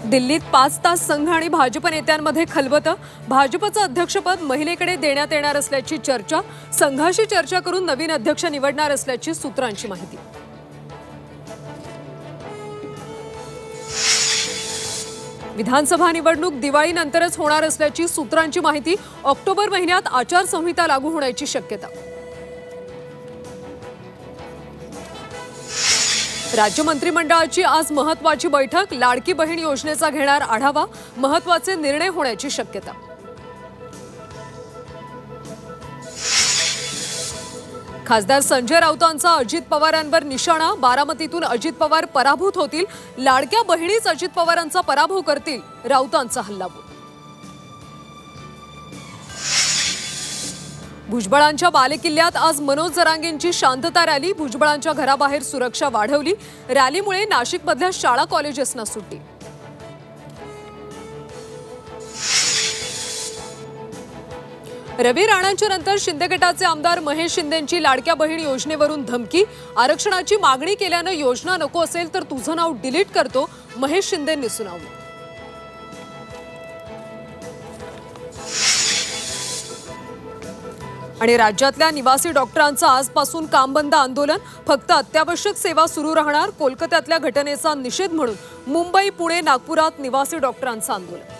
दिल्लीत 5 तास संघ आणि भाजप नेत्यांमध्ये खलबतं। भाजपचं अध्यक्षपद महिलेकडे देण्यात येणार असल्याची चर्चा। संघाशी चर्चा करून नवीन अध्यक्ष निवडणार असल्याची सूत्रांची माहिती। विधानसभा निवडणूक दिवाळीनंतरच होणार असल्याची सूत्रांची माहिती। ऑक्टोबर महिन्यात आचारसंहिता लागू होण्याची शक्यता। राज्य मंत्रिमंडळाची आज महत्त्वाची बैठक। लाडकी बहीण योजनेचा घेणार आढावा। महत्त्वाचे निर्णय होण्याची शक्यता। खासदार संजय राऊतांचा अजित पवारांवर निशाणा। बारामतीतून अजित पवार पराभूत होतील। लाडक्या बहिणीच अजित पवारांचा पराभव करतील, राऊतांचा हल्लाबोल। भुजबळांच्या बालेकिल्ल्यात आज मनोज जरांगेंची शांतता रॅली। भुजबळांच्या घराबाहेर सुरक्षा वाढवली। रॅलीमुळे नाशिकमधल्या शाळा कॉलेजेसना सुट्टी। रवी राणांच्या नंतर शिंदे गटाचे आमदार महेश शिंदेंची लाडक्या बहीण योजनेवरून धमकी। आरक्षणाची मागणी केल्यानं योजना नको असेल तर तुझं नाव डिलीट करतो, महेश शिंदेंनी सुनावलं। आणि राज्यातल्या निवासी डॉक्टरांचं आजपासून काम बंद आंदोलन। फक्त अत्यावश्यक सेवा सुरू राहणार। कोलकात्यातल्या घटनेचा निषेध म्हणून मुंबई, पुणे, नागपुरात निवासी डॉक्टरांचं आंदोलन।